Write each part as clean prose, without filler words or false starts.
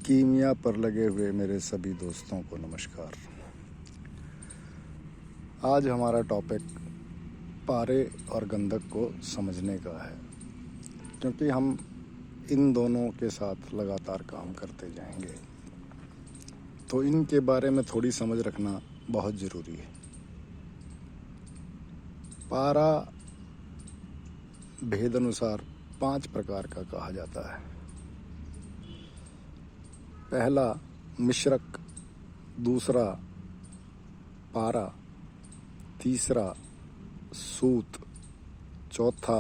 कीमिया पर लगे हुए मेरे सभी दोस्तों को नमस्कार। आज हमारा टॉपिक पारे और गंधक को समझने का है, क्योंकि हम इन दोनों के साथ लगातार काम करते जाएंगे, तो इनके बारे में थोड़ी समझ रखना बहुत ज़रूरी है। पारा भेद अनुसार 5 प्रकार का कहा जाता है। पहला मिश्रक, दूसरा पारा, तीसरा सूत, चौथा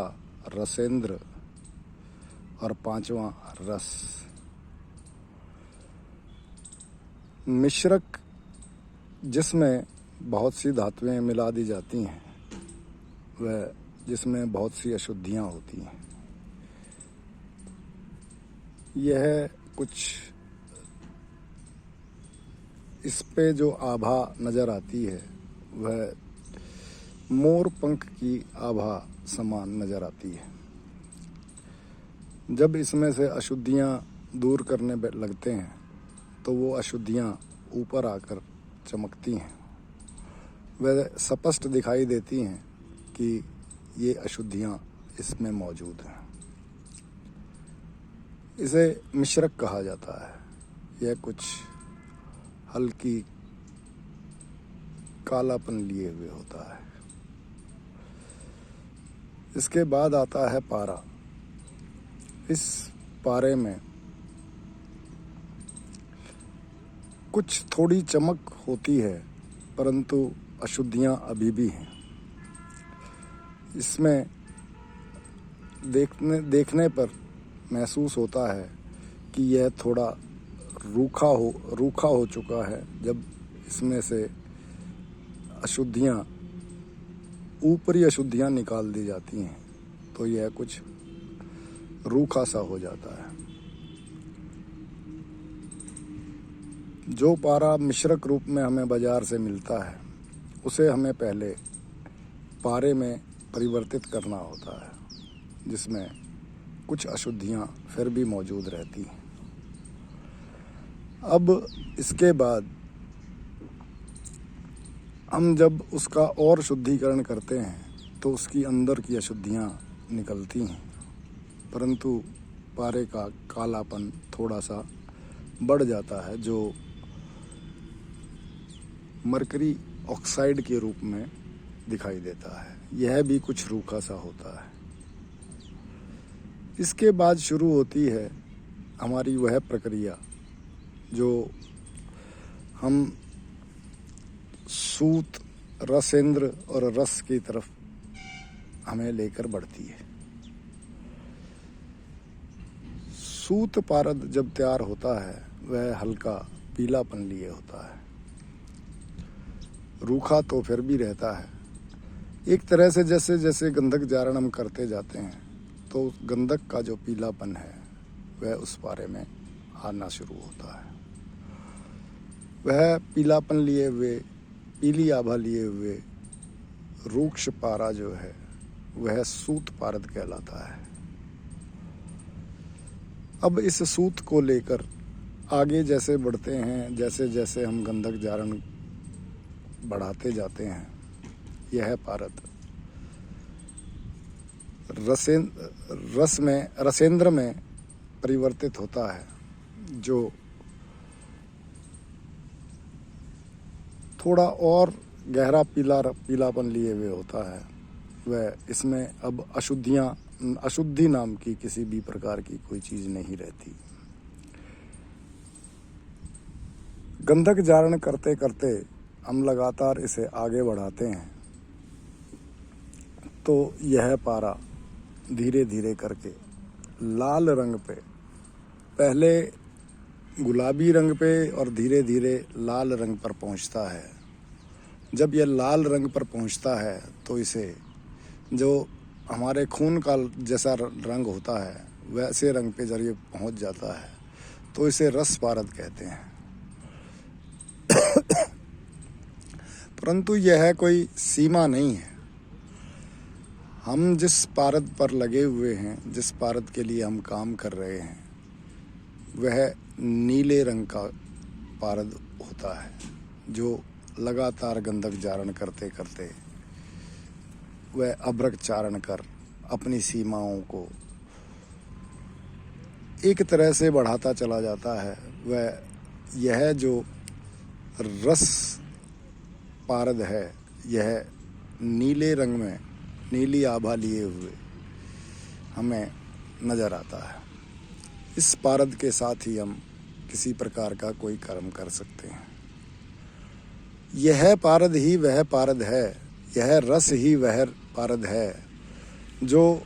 रसेंद्र और पांचवा रस। मिश्रक जिसमें बहुत सी धातुएं मिला दी जाती हैं, वह जिसमें बहुत सी अशुद्धियां होती हैं। यह कुछ इस पे जो आभा नज़र आती है वह मोर पंख की आभा समान नज़र आती है। जब इसमें से अशुद्धियां दूर करने लगते हैं तो वो अशुद्धियां ऊपर आकर चमकती हैं। वह स्पष्ट दिखाई देती हैं कि ये अशुद्धियां इसमें मौजूद हैं। इसे मिश्रक कहा जाता है। यह कुछ हल्की कालापन लिए हुए होता है। इसके बाद आता है पारा। इस पारे में कुछ थोड़ी चमक होती है, परंतु अशुद्धियां अभी भी हैं। इसमें देखने पर महसूस होता है कि यह थोड़ा रूखा हो चुका है। जब इसमें से अशुद्धियां, ऊपरी अशुद्धियां निकाल दी जाती हैं तो यह कुछ रूखा सा हो जाता है। जो पारा मिश्रक रूप में हमें बाजार से मिलता है, उसे हमें पहले पारे में परिवर्तित करना होता है, जिसमें कुछ अशुद्धियां फिर भी मौजूद रहती हैं। अब इसके बाद हम जब उसका और शुद्धिकरण करते हैं तो उसकी अंदर की अशुद्धियां निकलती हैं, परंतु पारे का कालापन थोड़ा सा बढ़ जाता है, जो मरकरी ऑक्साइड के रूप में दिखाई देता है। यह भी कुछ रूखा सा होता है। इसके बाद शुरू होती है हमारी वह प्रक्रिया जो हम सूत, रसेंद्र और रस की तरफ हमें लेकर बढ़ती है। सूत पारद जब तैयार होता है वह हल्का पीलापन लिए होता है। रूखा तो फिर भी रहता है। एक तरह से जैसे जैसे गंधक जारण हम करते जाते हैं तो गंधक का जो पीलापन है वह उस पारे में आना शुरू होता है। वह पीलापन लिए हुए, पीली आभा लिए हुए रूक्ष पारा जो है वह सूत पारद कहलाता है। अब इस सूत को लेकर आगे जैसे बढ़ते हैं, जैसे जैसे हम गंधक जारण बढ़ाते जाते हैं, यह पारद रसेंद्र में परिवर्तित होता है, जो थोड़ा और गहरा पीलापन लिए हुए होता है। वह इसमें अब अशुद्धि नाम की किसी भी प्रकार की कोई चीज़ नहीं रहती। गंधक जारण करते करते हम लगातार इसे आगे बढ़ाते हैं तो यह पारा धीरे धीरे करके लाल रंग पे, पहले गुलाबी रंग पे और धीरे धीरे लाल रंग पर पहुंचता है। जब यह लाल रंग पर पहुंचता है तो इसे, जो हमारे खून का जैसा रंग होता है वैसे रंग पे जब ये पहुंच जाता है तो इसे रस पारद कहते हैं। परंतु यह कोई सीमा नहीं है। हम जिस पारद पर लगे हुए हैं, जिस पारद के लिए हम काम कर रहे हैं, वह नीले रंग का पारद होता है, जो लगातार गंधक जारण करते करते वह अभ्रक चारण कर अपनी सीमाओं को एक तरह से बढ़ाता चला जाता है। वह यह जो रस पारद है, यह नीले रंग में नीली आभा लिए हुए हमें नजर आता है। इस पारद के साथ ही हम किसी प्रकार का कोई कर्म कर सकते हैं। यह पारद ही वह पारद है, यह रस ही वह पारद है जो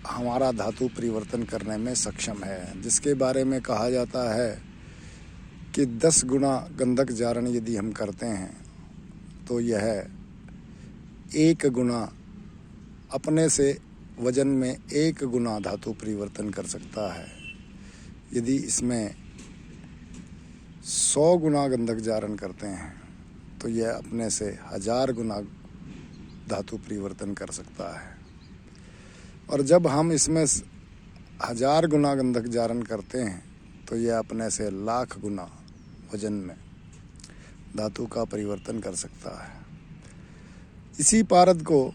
हमारा धातु परिवर्तन करने में सक्षम है, जिसके बारे में कहा जाता है कि 10 गुना गंधक जारण यदि हम करते हैं तो यह 1 गुना अपने से वजन में 1 गुना धातु परिवर्तन कर सकता है। यदि इसमें 100 गुना गंधक जारण करते हैं तो यह अपने से 1000 गुना धातु परिवर्तन कर सकता है। और जब हम इसमें 1000 गुना गंधक जारण करते हैं तो यह अपने से 1,00,000 गुना वजन में धातु का परिवर्तन कर सकता है। इसी पारद को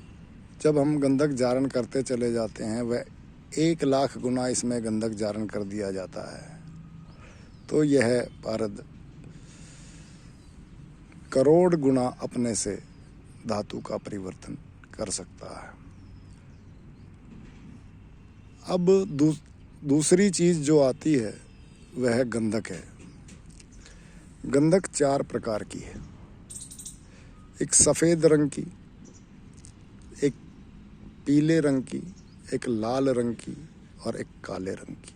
जब हम गंधक जारण करते चले जाते हैं, वह 1,00,000 गुना इसमें गंधक जारण कर दिया जाता है, तो यह पारद करोड़ गुना अपने से धातु का परिवर्तन कर सकता है। अब दूसरी चीज जो आती है वह गंधक है। गंधक 4 प्रकार की है, एक सफेद रंग की, एक पीले रंग की, एक लाल रंग की और एक काले रंग की।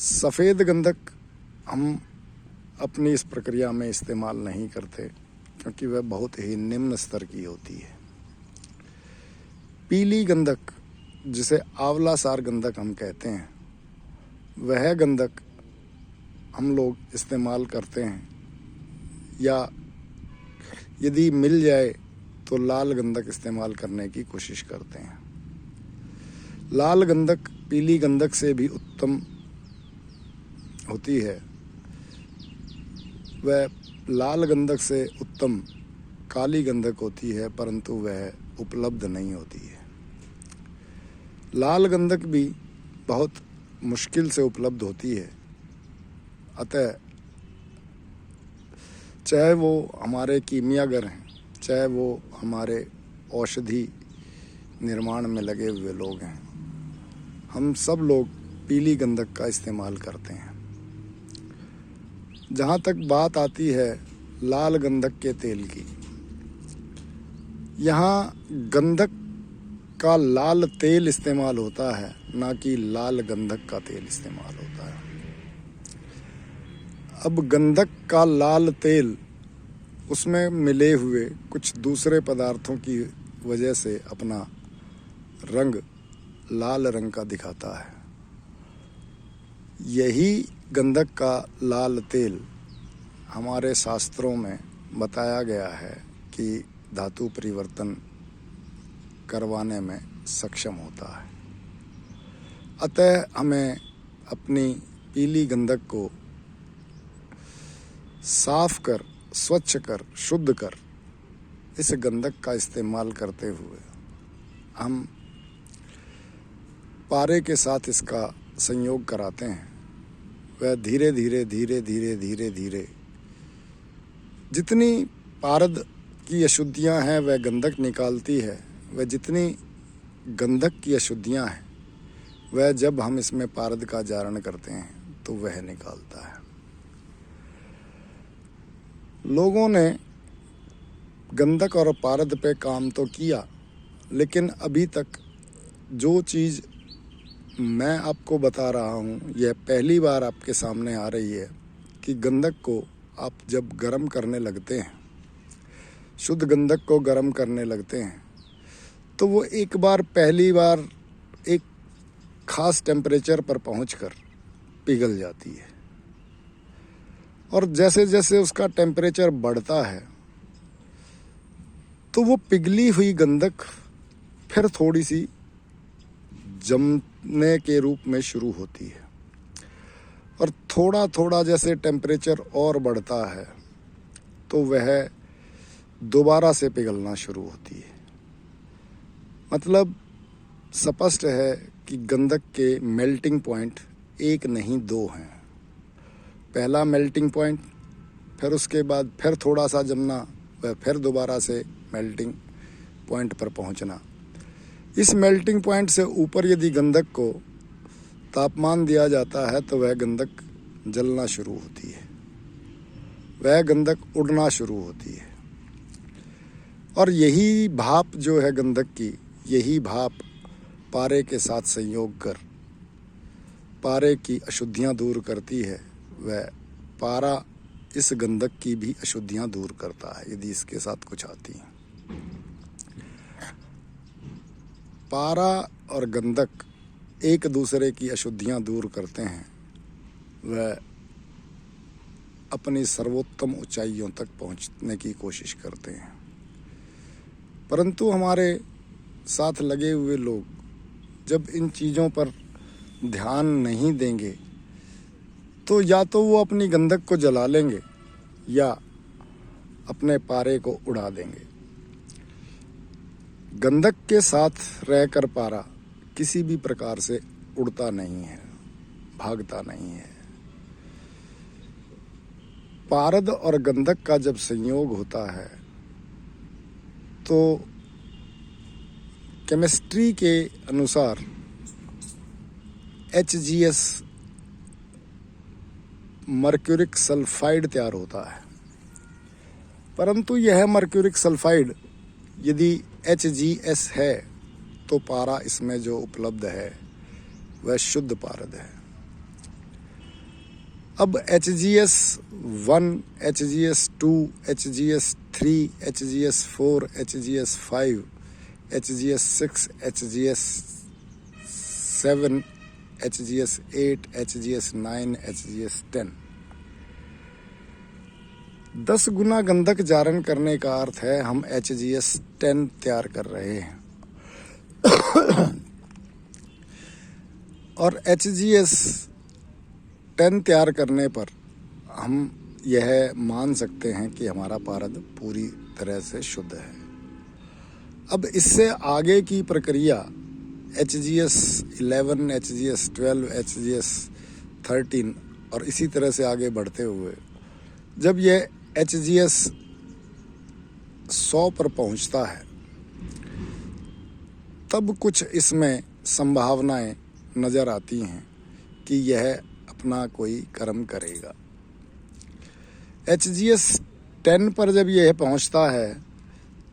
सफेद गंधक हम अपनी इस प्रक्रिया में इस्तेमाल नहीं करते क्योंकि वह बहुत ही निम्न स्तर की होती है। पीली गंधक, जिसे आंवला सार गंधक हम कहते हैं, वह गंधक हम लोग इस्तेमाल करते हैं, या यदि मिल जाए तो लाल गंधक इस्तेमाल करने की कोशिश करते हैं। लाल गंधक पीली गंधक से भी उत्तम होती है। वह लाल गंधक से उत्तम काली गंधक होती है, परंतु वह उपलब्ध नहीं होती है। लाल गंधक भी बहुत मुश्किल से उपलब्ध होती है, अतः चाहे वो हमारे कीमियागर हैं, चाहे वो हमारे औषधि निर्माण में लगे हुए लोग हैं, हम सब लोग पीली गंधक का इस्तेमाल करते हैं। जहाँ तक बात आती है लाल गंधक के तेल की, यहाँ गंधक का लाल तेल इस्तेमाल होता है, ना कि लाल गंधक का तेल इस्तेमाल होता है। अब गंधक का लाल तेल उसमें मिले हुए कुछ दूसरे पदार्थों की वजह से अपना रंग लाल रंग का दिखाता है। यही गंधक का लाल तेल हमारे शास्त्रों में बताया गया है कि धातु परिवर्तन करवाने में सक्षम होता है। अतः हमें अपनी पीली गंधक को साफ कर, स्वच्छ कर, शुद्ध कर इस गंधक का इस्तेमाल करते हुए हम पारे के साथ इसका संयोग कराते हैं। वह धीरे धीरे धीरे धीरे धीरे धीरे जितनी पारद की अशुद्धियां हैं वह गंधक निकालती है, वह जितनी गंधक की अशुद्धियां हैं वह जब हम इसमें पारद का जारण करते हैं तो वह निकालता है। लोगों ने गंधक और पारद पे काम तो किया, लेकिन अभी तक जो चीज़ मैं आपको बता रहा हूँ यह पहली बार आपके सामने आ रही है कि गंधक को आप जब गर्म करने लगते हैं, शुद्ध गंधक को गर्म करने लगते हैं, तो वो एक बार पहली बार एक खास टेम्परेचर पर पहुंचकर पिघल जाती है, और जैसे जैसे उसका टेम्परेचर बढ़ता है तो वो पिघली हुई गंधक फिर थोड़ी सी उड़ने के रूप में शुरू होती है और थोड़ा थोड़ा जैसे टेम्परेचर और बढ़ता है तो वह दोबारा से पिघलना शुरू होती है। मतलब स्पष्ट है कि गंधक के मेल्टिंग पॉइंट एक नहीं दो हैं। पहला मेल्टिंग पॉइंट, फिर उसके बाद फिर थोड़ा सा जमना, वह फिर दोबारा से मेल्टिंग पॉइंट पर पहुंचना। इस मेल्टिंग पॉइंट से ऊपर यदि गंधक को तापमान दिया जाता है तो वह गंधक जलना शुरू होती है, वह गंधक उड़ना शुरू होती है। और यही भाप जो है गंधक की, यही भाप पारे के साथ संयोग कर पारे की अशुद्धियां दूर करती है। वह पारा इस गंधक की भी अशुद्धियां दूर करता है यदि इसके साथ कुछ आती हैं। पारा और गंधक एक दूसरे की अशुद्धियां दूर करते हैं, वह अपनी सर्वोत्तम ऊंचाइयों तक पहुंचने की कोशिश करते हैं। परंतु हमारे साथ लगे हुए लोग जब इन चीज़ों पर ध्यान नहीं देंगे तो या तो वो अपनी गंधक को जला लेंगे या अपने पारे को उड़ा देंगे। गंधक के साथ रहकर पारा किसी भी प्रकार से उड़ता नहीं है, भागता नहीं है। पारद और गंधक का जब संयोग होता है तो केमिस्ट्री के अनुसार HGS मर्क्यूरिक सल्फाइड तैयार होता है। परंतु यह मर्क्यूरिक सल्फाइड यदि HGS है तो पारा इसमें जो उपलब्ध है वह शुद्ध पारद है। अब HGS1, HGS2, HGS3, HGS4, HGS5, HGS6, HGS7, HGS8, HGS9, HGS10 10 गुना गंधक जारण करने का अर्थ है हम HGS10 तैयार कर रहे हैं। और HGS10 तैयार करने पर हम यह मान सकते हैं कि हमारा पारद पूरी तरह से शुद्ध है। अब इससे आगे की प्रक्रिया HGS11, HGS12, HGS13 और इसी तरह से आगे बढ़ते हुए जब यह HGS100 पर पहुंचता है तब कुछ इसमें संभावनाएं नज़र आती हैं कि यह अपना कोई कर्म करेगा। HGS10 पर जब यह पहुंचता है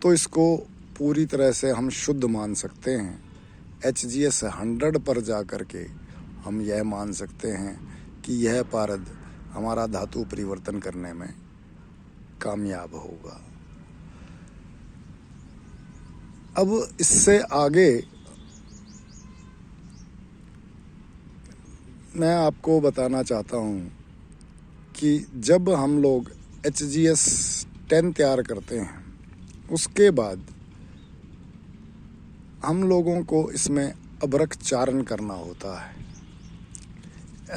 तो इसको पूरी तरह से हम शुद्ध मान सकते हैं। HGS100 पर जा कर के हम यह मान सकते हैं कि यह पारद हमारा धातु परिवर्तन करने में कामयाब होगा। अब इससे आगे मैं आपको बताना चाहता हूँ कि जब हम लोग HGS10 तैयार करते हैं उसके बाद हम लोगों को इसमें अभ्रक चारण करना होता है।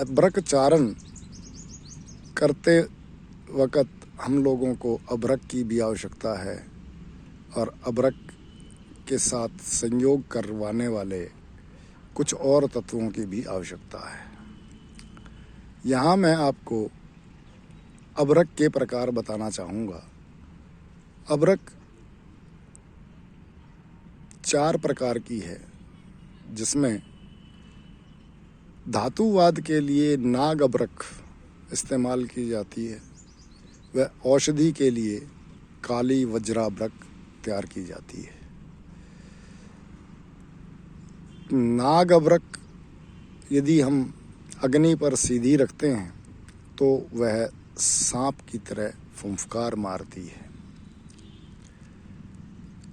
अभ्रक चारण करते वक़्त हम लोगों को अभ्रक की भी आवश्यकता है और अभ्रक के साथ संयोग करवाने वाले कुछ और तत्वों की भी आवश्यकता है। यहाँ मैं आपको अभ्रक के प्रकार बताना चाहूँगा। अभ्रक 4 प्रकार की है, जिसमें धातुवाद के लिए नाग अभ्रक इस्तेमाल की जाती है, वह औषधि के लिए काली वज्राभ्रक तैयार की जाती है। नाग अभ्रक यदि हम अग्नि पर सीधी रखते हैं तो वह सांप की तरह फुंफकार मारती है।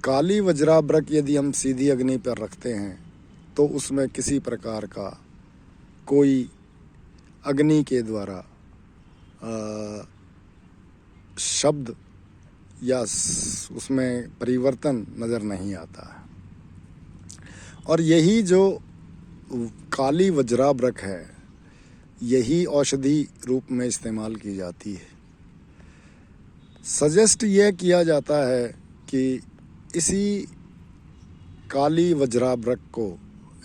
काली वज्राभ्रक यदि हम सीधी अग्नि पर रखते हैं तो उसमें किसी प्रकार का कोई अग्नि के द्वारा शब्द या उसमें परिवर्तन नज़र नहीं आता है। और यही जो काली वज्राभ्रक है, यही औषधि रूप में इस्तेमाल की जाती है। सजेस्ट यह किया जाता है कि इसी काली वज्राभ्रक को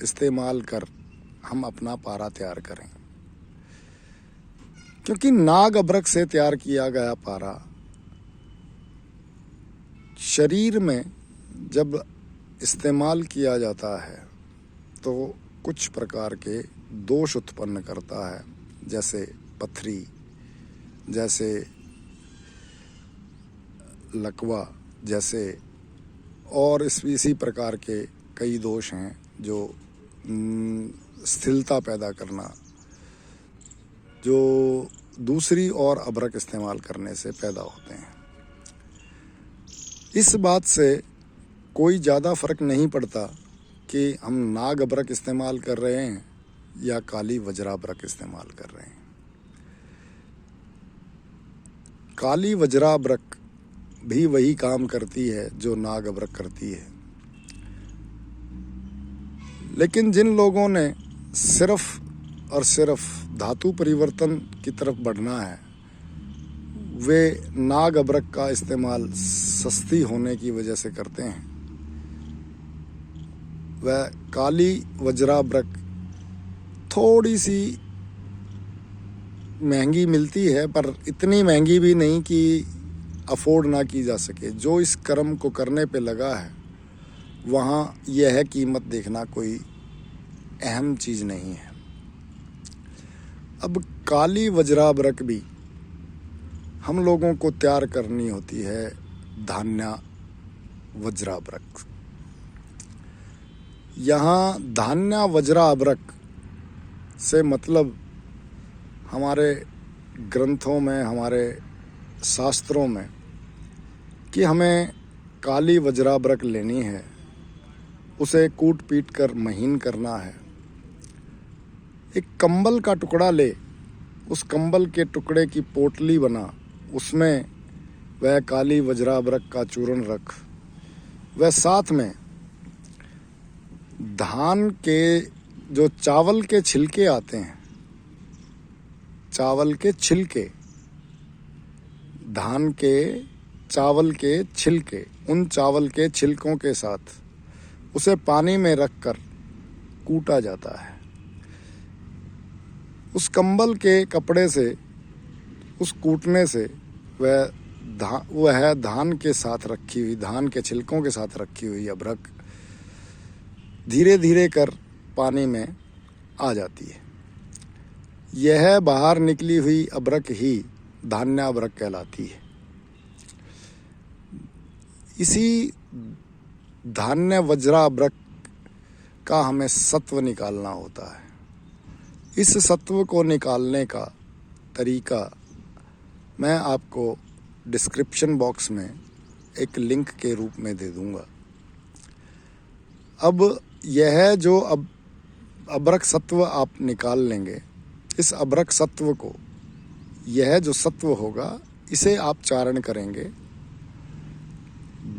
इस्तेमाल कर हम अपना पारा तैयार करें, क्योंकि नाग अभ्रक से तैयार किया गया पारा शरीर में जब इस्तेमाल किया जाता है तो कुछ प्रकार के दोष उत्पन्न करता है, जैसे पथरी, जैसे लकवा, जैसे और इसी प्रकार के कई दोष हैं जो स्थिरता पैदा करना, जो दूसरी और अभ्रक इस्तेमाल करने से पैदा होते हैं। इस बात से कोई ज़्यादा फर्क नहीं पड़ता कि हम नाग अभ्रक इस्तेमाल कर रहे हैं या काली वज्राभ्रक इस्तेमाल कर रहे हैं। काली वज्राभ्रक भी वही काम करती है जो नाग अभ्रक करती है, लेकिन जिन लोगों ने सिर्फ और सिर्फ धातु परिवर्तन की तरफ बढ़ना है, वे नाग अभ्रक का इस्तेमाल सस्ती होने की वजह से करते हैं। वह काली वज्राभ्रक थोड़ी सी महंगी मिलती है, पर इतनी महंगी भी नहीं कि अफोर्ड ना की जा सके। जो इस कर्म को करने पे लगा है, वहाँ यह कीमत देखना कोई अहम चीज़ नहीं है। अब काली वज्राभ्रक भी हम लोगों को तैयार करनी होती है धान्या वज्राभ्रक। यहाँ धान्या वज्राभ्रक से मतलब हमारे ग्रंथों में, हमारे शास्त्रों में कि हमें काली वज्राभ्रक लेनी है, उसे कूट पीट कर महीन करना है। एक कंबल का टुकड़ा ले, उस कंबल के टुकड़े की पोटली बना, उसमें वह काली वज्राभ्रक का चूर्ण रख, वह साथ में धान के जो चावल के छिलके आते हैं, चावल के छिलके, धान के चावल के छिलके, उन चावल के छिलकों के साथ उसे पानी में रखकर कूटा जाता है। उस कंबल के कपड़े से, उस कूटने से वह धान के साथ रखी हुई, धान के छिलकों के साथ रखी हुई अभ्रक धीरे धीरे कर पानी में आ जाती है। यह बाहर निकली हुई अभ्रक ही धान्या अभ्रक कहलाती है। इसी धान्य वज्राभ्रक का हमें सत्व निकालना होता है। इस सत्व को निकालने का तरीका मैं आपको डिस्क्रिप्शन बॉक्स में एक लिंक के रूप में दे दूंगा। अब यह जो अभ्रक सत्व आप निकाल लेंगे, इस अभ्रक सत्व को, यह जो सत्व होगा, इसे आप चारण करेंगे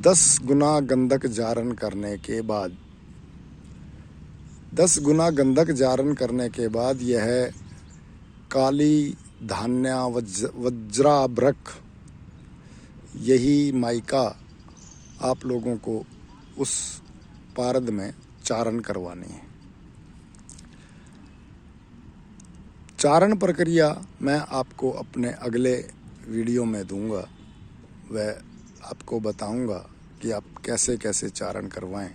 10 गुना गंधक जारण करने के बाद। 10 गुना गंधक जारण करने के बाद यह काली धान्या वज्राभ्रक, यही माइका आप लोगों को उस पारद में चारण करवानी है। चारण प्रक्रिया मैं आपको अपने अगले वीडियो में दूंगा। वह आपको बताऊंगा कि आप कैसे कैसे चारण करवाएं।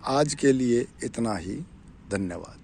आज के लिए इतना ही। धन्यवाद।